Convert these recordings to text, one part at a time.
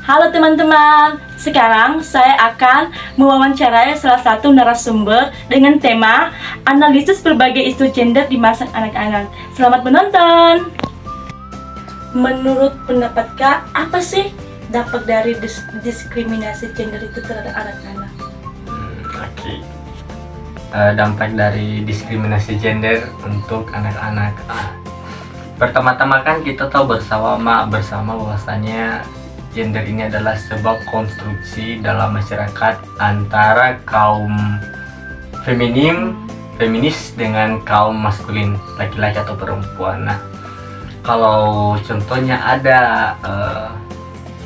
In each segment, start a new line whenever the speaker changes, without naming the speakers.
Halo teman-teman, sekarang saya akan mewawancarai salah satu narasumber dengan tema analisis berbagai isu gender di masa anak-anak. Selamat menonton! Menurut pendapat Kak, apa sih dampak dari diskriminasi gender itu terhadap anak-anak?
Oke. Dampak dari diskriminasi gender untuk anak-anak. Pertama-tama kan kita tahu bersama bahwasanya gender ini adalah sebuah konstruksi dalam masyarakat antara kaum feminis dengan kaum maskulin, laki-laki atau perempuan. Nah, kalau contohnya ada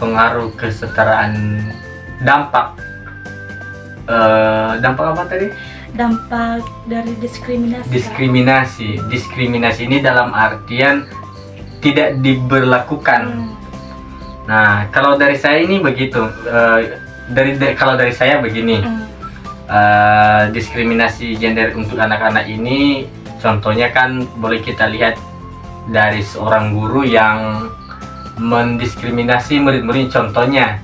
pengaruh kesetaraan, dampak apa tadi?
Dampak dari
Diskriminasi ini dalam artian tidak diberlakukan. Nah, kalau dari saya ini begitu. Kalau dari saya begini. Diskriminasi gender untuk anak-anak ini contohnya kan boleh kita lihat dari seorang guru yang mendiskriminasi murid-murid. Contohnya,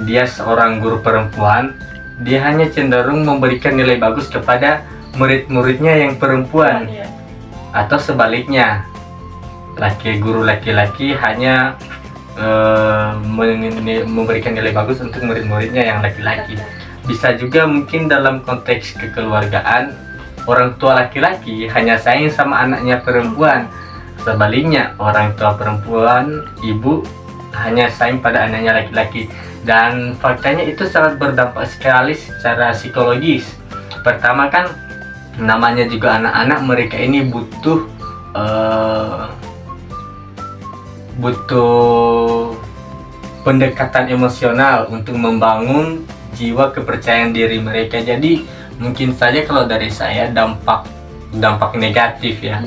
dia seorang guru perempuan, dia hanya cenderung memberikan nilai bagus kepada murid-muridnya yang perempuan. Atau sebaliknya, guru laki-laki hanya memberikan nilai bagus untuk murid-muridnya yang laki-laki. Bisa juga mungkin dalam konteks kekeluargaan, orang tua laki-laki hanya sayang sama anaknya perempuan. Sebaliknya, orang tua perempuan, ibu, hanya sayang pada anaknya laki-laki. Dan faktanya itu sangat berdampak sekali secara psikologis. Pertama kan, namanya juga anak-anak, mereka ini butuh pendekatan emosional untuk membangun jiwa kepercayaan diri mereka. Jadi mungkin saja kalau dari saya dampak negatif ya,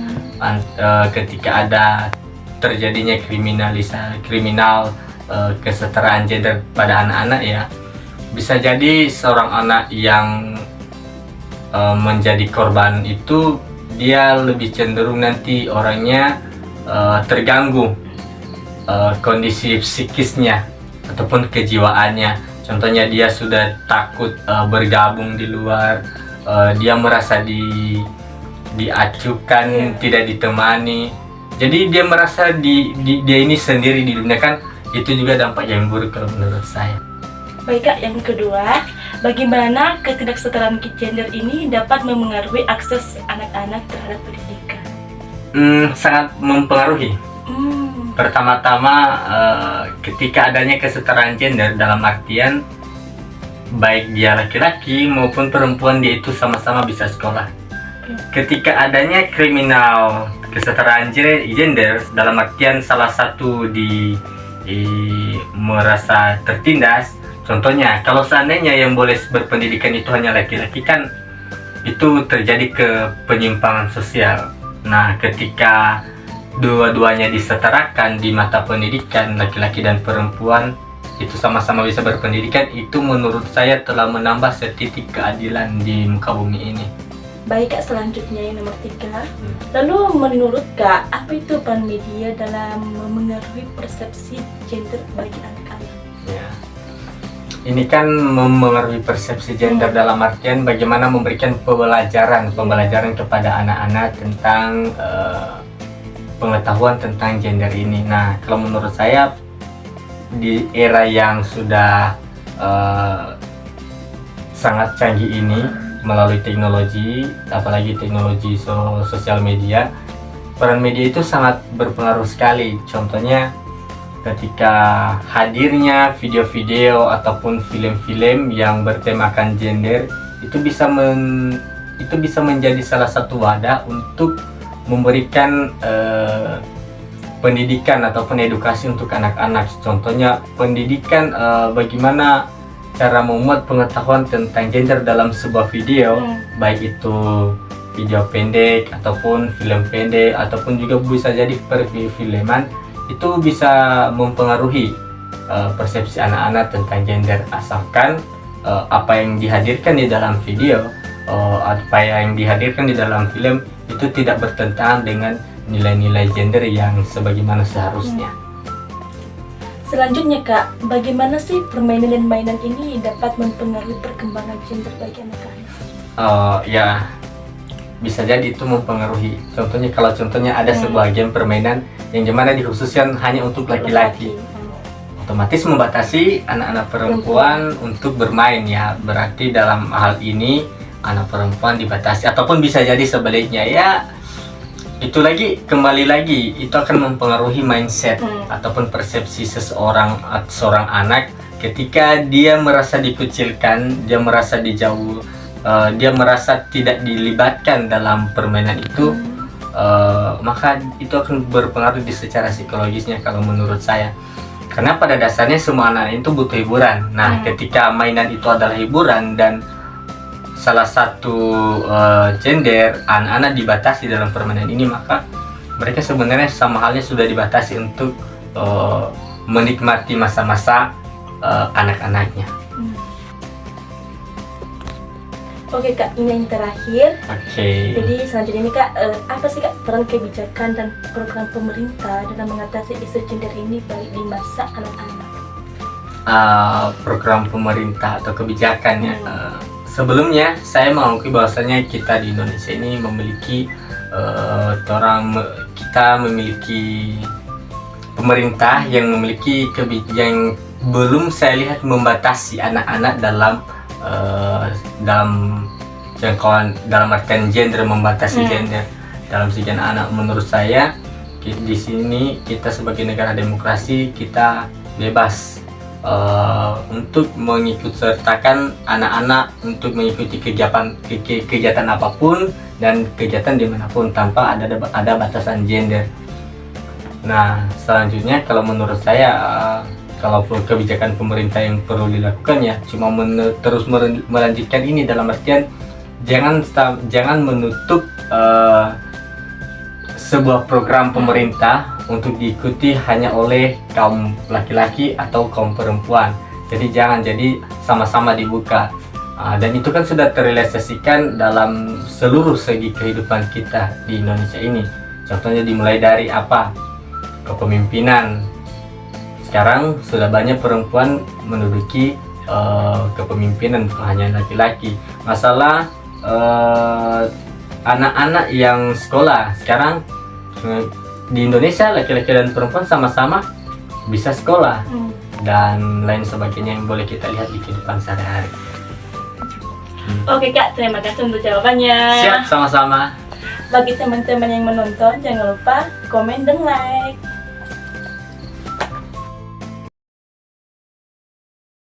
ketika ada terjadinya kriminal kesetaraan gender pada anak-anak ya, bisa jadi seorang anak yang menjadi korban itu dia lebih cenderung nanti orangnya terganggu kondisi psikisnya ataupun kejiwaannya. Contohnya dia sudah takut bergabung di luar, dia merasa diacukan, tidak ditemani. Jadi dia merasa dia ini sendiri di dunia, kan itu juga dampak yang buruk kalau menurut saya.
Baik Kak, yang kedua, bagaimana ketidaksetaraan gender ini dapat memengaruhi akses anak-anak terhadap pendidikan?
Sangat mempengaruhi. Pertama-tama, ketika adanya kesetaraan gender dalam artian baik dia laki-laki maupun perempuan, dia itu sama-sama bisa sekolah. Ketika adanya kriminal kesetaraan gender dalam artian salah satu merasa tertindas, contohnya kalau seandainya yang boleh berpendidikan itu hanya laki-laki, kan itu terjadi ke penyimpangan sosial. Nah, ketika dua-duanya disetarakan di mata pendidikan, laki-laki dan perempuan itu sama-sama bisa berpendidikan, itu menurut saya telah menambah setitik keadilan di muka bumi ini.
Baik Kak, selanjutnya yang nomor 3. Lalu menurut Kak, apa itu peran media dalam memengaruhi persepsi gender bagi anak-anak?
Ya. Ini kan memengaruhi persepsi gender dalam artian bagaimana memberikan pembelajaran kepada anak-anak tentang pengetahuan tentang gender ini. Nah, kalau menurut saya di era yang sudah sangat canggih ini melalui teknologi, apalagi teknologi sosial media, peran media itu sangat berpengaruh sekali. Contohnya ketika hadirnya video-video ataupun film-film yang bertemakan gender, itu bisa menjadi salah satu wadah untuk memberikan pendidikan ataupun edukasi untuk anak-anak. Contohnya pendidikan bagaimana cara memuat pengetahuan tentang gender dalam sebuah video, baik itu video pendek ataupun film pendek ataupun juga bisa jadi perfilman, itu bisa mempengaruhi persepsi anak-anak tentang gender, asalkan apa yang dihadirkan di dalam video, apa yang dihadirkan di dalam film itu tidak bertentangan dengan nilai-nilai gender yang sebagaimana seharusnya.
Selanjutnya Kak, bagaimana sih permainan dan mainan ini dapat mempengaruhi perkembangan gender bagi anak-anak?
Ya, bisa jadi itu mempengaruhi. Contohnya ada sebuah game permainan yang dimana dikhususkan hanya untuk laki-laki, otomatis membatasi anak-anak perempuan untuk bermain ya. Berarti dalam hal ini anak perempuan dibatasi, ataupun bisa jadi sebaliknya ya. Itu lagi, kembali lagi, itu akan mempengaruhi mindset ataupun persepsi seorang anak ketika dia merasa dikucilkan, dia merasa dijauh, dia merasa tidak dilibatkan dalam permainan itu, maka itu akan berpengaruh di secara psikologisnya kalau menurut saya. Karena pada dasarnya semua anak itu butuh hiburan. Nah, ketika mainan itu adalah hiburan dan salah satu gender anak-anak dibatasi dalam permainan ini, maka mereka sebenarnya sama halnya sudah dibatasi untuk menikmati masa-masa anak-anaknya.
Oke Kak, ini yang terakhir.
Oke.
Jadi selanjutnya ini Kak, apa sih Kak peran kebijakan dan program pemerintah dalam mengatasi isu gender ini baik di masa anak-anak?
Program pemerintah atau kebijakannya. Sebelumnya saya mengakui bahwasanya kita di Indonesia ini memiliki kita memiliki pemerintah yang memiliki kebijakan belum saya lihat membatasi anak-anak dalam jangkauan, dalam artian gender, membatasi gender dalam segi anak. Menurut saya di sini kita sebagai negara demokrasi, kita bebas untuk mengikut sertakan anak-anak untuk mengikuti kegiatan apapun dan kegiatan dimanapun tanpa ada batasan gender. Nah, selanjutnya kalau menurut saya kalau kebijakan pemerintah yang perlu dilakukan ya cuma terus melanjutkan ini, dalam artian jangan menutup sebuah program pemerintah untuk diikuti hanya oleh kaum laki-laki atau kaum perempuan. Jadi sama-sama dibuka, dan itu kan sudah terrealisasikan dalam seluruh segi kehidupan kita di Indonesia ini. Contohnya dimulai dari kepemimpinan. Sekarang sudah banyak perempuan menduduki kepemimpinan, bukan hanya laki-laki. Masalah anak-anak yang sekolah sekarang di Indonesia, laki-laki dan perempuan sama-sama bisa sekolah dan lain sebagainya yang boleh kita lihat di kehidupan sehari-hari.
Oke Kak, terima kasih untuk jawabannya.
Siap, sama-sama.
Bagi teman-teman yang menonton, jangan lupa komen dan like.